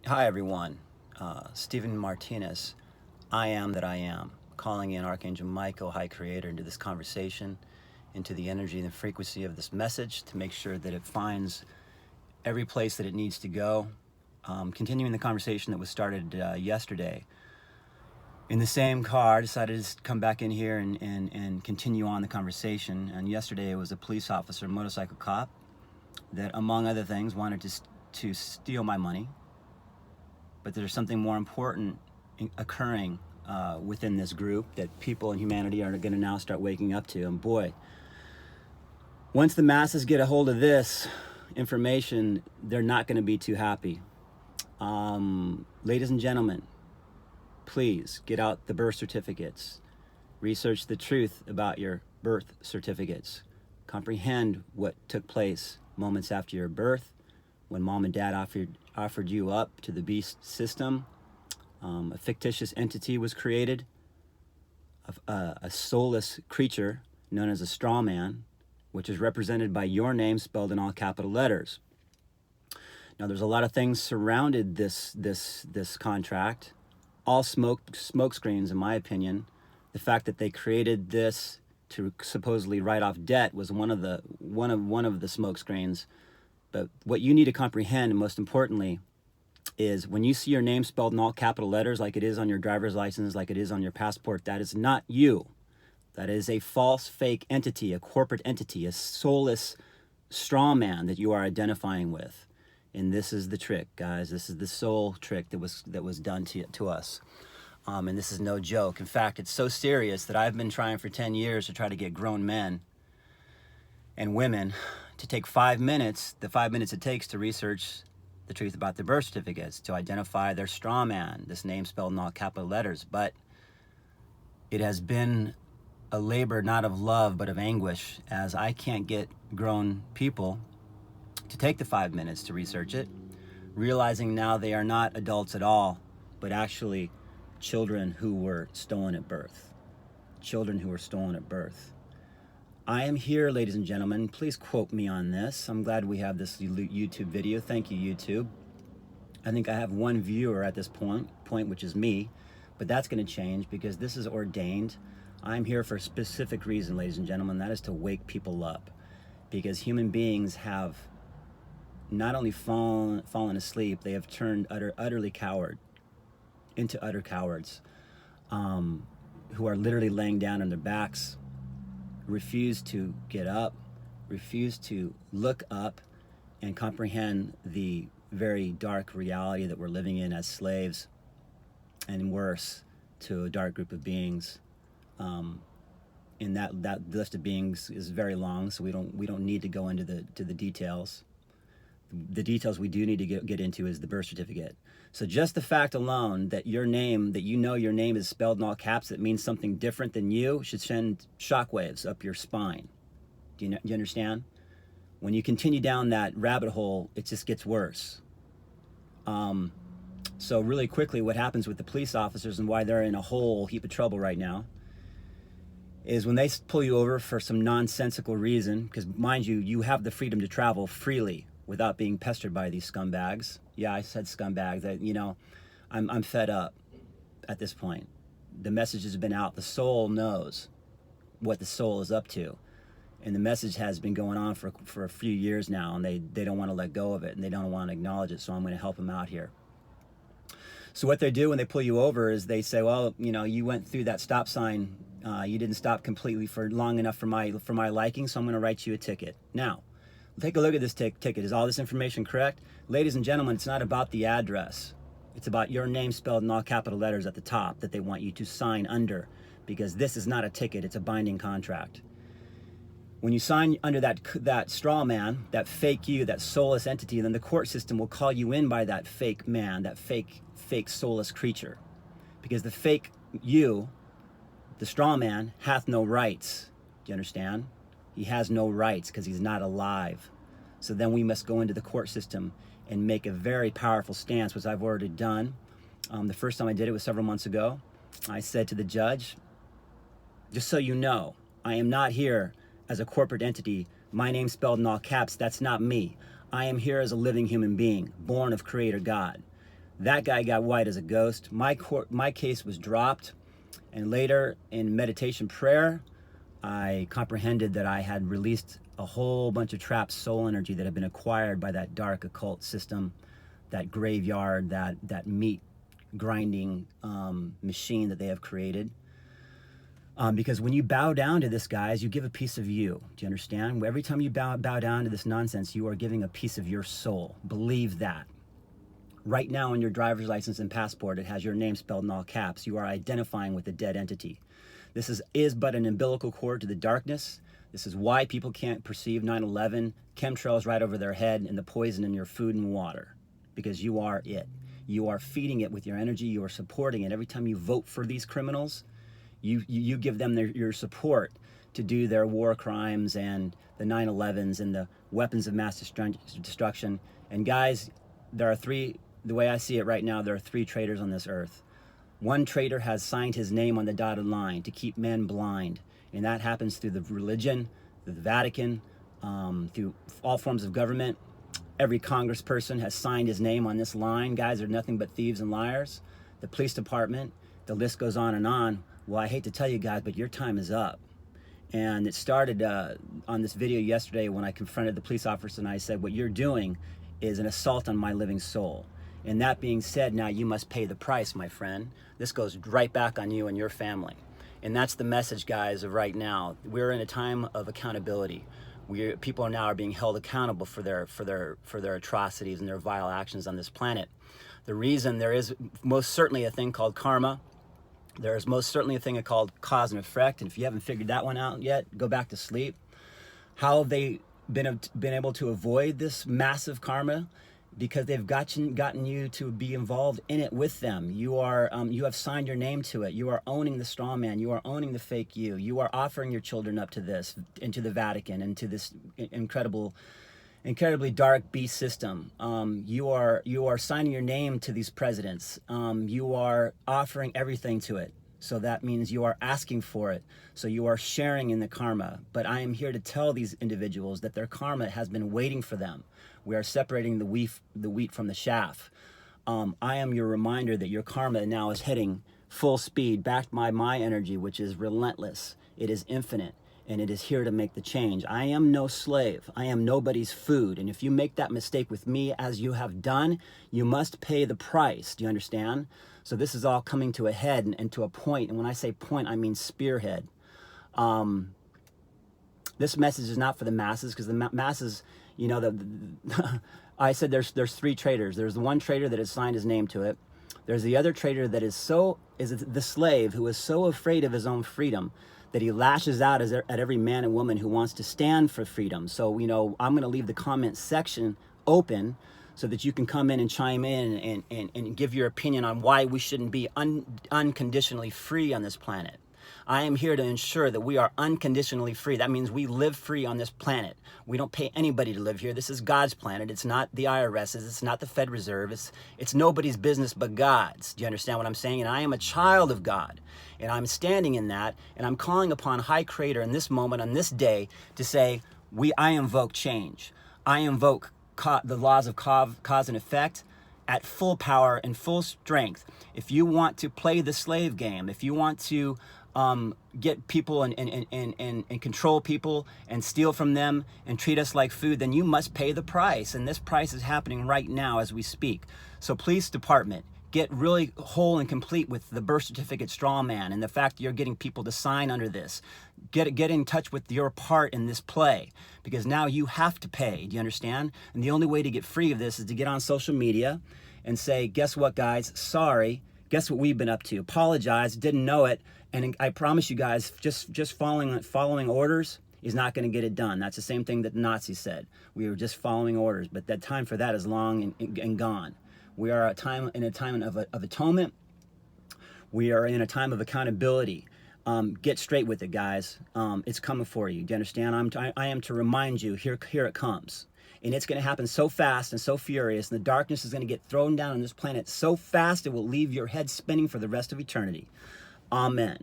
Hi everyone, Stephen Martinez, I am that I am, calling in Archangel Michael, High Creator, into this conversation, into the energy and the frequency of this message to make sure that it finds every place that it needs to go. Continuing the conversation that was started yesterday. In the same car, I decided to come back in here and continue on the conversation. And yesterday it was a police officer, motorcycle cop, that among other things wanted to steal my money. But there's something more important occurring within this group that people in humanity are going to now start waking up to. And boy, once the masses get a hold of this information, they're not going to be too happy. Ladies and gentlemen, please get out the birth certificates. Research the truth about your birth certificates. Comprehend what took place moments after your birth, when mom and dad offered you up to the beast system. A fictitious entity was created, a soulless creature known as a straw man, which is represented by your name spelled in all capital letters. Now, there's a lot of things surrounded this contract, all smoke screens, in my opinion. The fact that they created this to supposedly write off debt was one of the smoke screens. But what you need to comprehend, and most importantly, is when you see your name spelled in all capital letters, like it is on your driver's license, like it is on your passport, that is not you. That is a false, fake entity, a corporate entity, a soulless straw man that you are identifying with. And this is the trick, guys. This is the soul trick that was done to us. And this is no joke. In fact, it's so serious that I've been trying for 10 years to try to get grown men and women to take 5 minutes, the 5 minutes it takes to research the truth about their birth certificates, to identify their straw man, this name spelled in all capital letters. But it has been a labor not of love but of anguish, as I can't get grown people to take the 5 minutes to research it, realizing now they are not adults at all, but actually children who were stolen at birth. Children who were stolen at birth. I am here, ladies and gentlemen. Please quote me on this. I'm glad we have this YouTube video. Thank you, YouTube. I think I have one viewer at this point, which is me, but that's going to change because this is ordained. I'm here for a specific reason, ladies and gentlemen. That is to wake people up, because human beings have not only fallen asleep, they have turned utterly into utter cowards, who are literally laying down on their backs, refuse to get up, refuse to look up and comprehend the very dark reality that we're living in as slaves, and worse, to a dark group of beings. And that list of beings is very long, so we don't need to go into the details. The details we do need to get into is the birth certificate. So just the fact alone that your name, that you know your name is spelled in all caps, that means something different than you, should send shockwaves up your spine. Do you understand? When you continue down that rabbit hole, it just gets worse. So really quickly, what happens with the police officers and why they're in a whole heap of trouble right now is when they pull you over for some nonsensical reason, because mind you, you have the freedom to travel freely without being pestered by these scumbags. Yeah, I said scumbags. I'm fed up at this point. The message has been out. The soul knows what the soul is up to. And the message has been going on for a few years now, and they don't want to let go of it, and they don't want to acknowledge it, so I'm going to help them out here. So what they do when they pull you over is they say, well, you went through that stop sign. You didn't stop completely for long enough for my liking, so I'm going to write you a ticket. Now, take a look at this ticket. Is all this information correct? Ladies and gentlemen, it's not about the address. It's about your name spelled in all capital letters at the top that they want you to sign under, because this is not a ticket, it's a binding contract. When you sign under that straw man, that fake you, that soulless entity, then the court system will call you in by that fake man, that fake soulless creature. Because the fake you, the straw man, hath no rights. Do you understand? He has no rights because he's not alive. So then we must go into the court system and make a very powerful stance, which I've already done. The first time I did it was several months ago. I said to the judge, just so you know, I am not here as a corporate entity. My name spelled in all caps, that's not me. I am here as a living human being, born of Creator God. That guy got white as a ghost. My case was dropped, and later in meditation prayer, I comprehended that I had released a whole bunch of trapped soul energy that had been acquired by that dark occult system, that graveyard, that meat grinding machine that they have created. Because when you bow down to this, guys, you give a piece of you. Do you understand? Every time you bow down to this nonsense, you are giving a piece of your soul. Believe that. Right now on your driver's license and passport, it has your name spelled in all caps. You are identifying with a dead entity. This is but an umbilical cord to the darkness. This is why people can't perceive 9/11, chemtrails right over their head, and the poison in your food and water. Because you are it. You are feeding it with your energy. You are supporting it. Every time you vote for these criminals, you give them your support to do their war crimes and the 9/11s and the weapons of mass destruction. And guys, there are three, the way I see it right now, there are three traitors on this earth. One traitor has signed his name on the dotted line to keep men blind. And that happens through the religion, through the Vatican, through all forms of government. Every congressperson has signed his name on this line. Guys are nothing but thieves and liars. The police department, the list goes on and on. Well, I hate to tell you guys, but your time is up. And it started on this video yesterday when I confronted the police officer and I said, what you're doing is an assault on my living soul. And that being said, now you must pay the price, my friend. This goes right back on you and your family. And that's the message, guys, of right now. We're in a time of accountability. People now are being held accountable for their atrocities and their vile actions on this planet. The reason there is most certainly a thing called karma. There is most certainly a thing called cause and effect. And if you haven't figured that one out yet, go back to sleep. How have they been able to avoid this massive karma? Because they've gotten you to be involved in it with them. You have signed your name to it. You are owning the straw man. You are owning the fake you. You are offering your children up to this, into the Vatican, into this incredibly dark beast system. You are signing your name to these presidents. You are offering everything to it. So that means you are asking for it. So you are sharing in the karma. But I am here to tell these individuals that their karma has been waiting for them. We are separating the wheat from the chaff. I am your reminder that your karma now is heading full speed, backed by my energy, which is relentless. It is infinite, and it is here to make the change. I am no slave. I am nobody's food. And if you make that mistake with me, as you have done, you must pay the price. Do you understand? So this is all coming to a head and to a point. And when I say point, I mean spearhead. This message is not for the masses, because the masses, you know, I said there's three traitors. There's the one traitor that has signed his name to it. There's the other traitor that is the slave who is so afraid of his own freedom that he lashes out at every man and woman who wants to stand for freedom. So, you know, I'm going to leave the comment section open so that you can come in and chime in and give your opinion on why we shouldn't be unconditionally free on this planet. I am here to ensure that we are unconditionally free. That means we live free on this planet. We don't pay anybody to live here. This is God's planet. It's not the IRS's. It's not the Fed Reserve. It's nobody's business but God's. Do you understand what I'm saying? And I am a child of God. And I'm standing in that. And I'm calling upon High Creator in this moment, on this day, to say, I invoke change. I invoke the laws of cause and effect at full power and full strength. If you want to play the slave game, if you want to get people and control people and steal from them and treat us like food, then you must pay the price. And this price is happening right now as we speak. So police department, get really whole and complete with the birth certificate straw man and the fact that you're getting people to sign under this. Get in touch with your part in this play, because now you have to pay. Do you understand? And the only way to get free of this is to get on social media and say, guess what, guys? Sorry. Guess what we've been up to? Apologize. Didn't know it. And I promise you guys, just following orders is not going to get it done. That's the same thing that the Nazis said. We were just following orders, but that time for that is long and gone. We are in a time of atonement. We are in a time of accountability. Get straight with it, guys. It's coming for you. Do you understand? I am to remind you, here it comes. And it's going to happen so fast and so furious. And the darkness is going to get thrown down on this planet so fast it will leave your head spinning for the rest of eternity. Amen.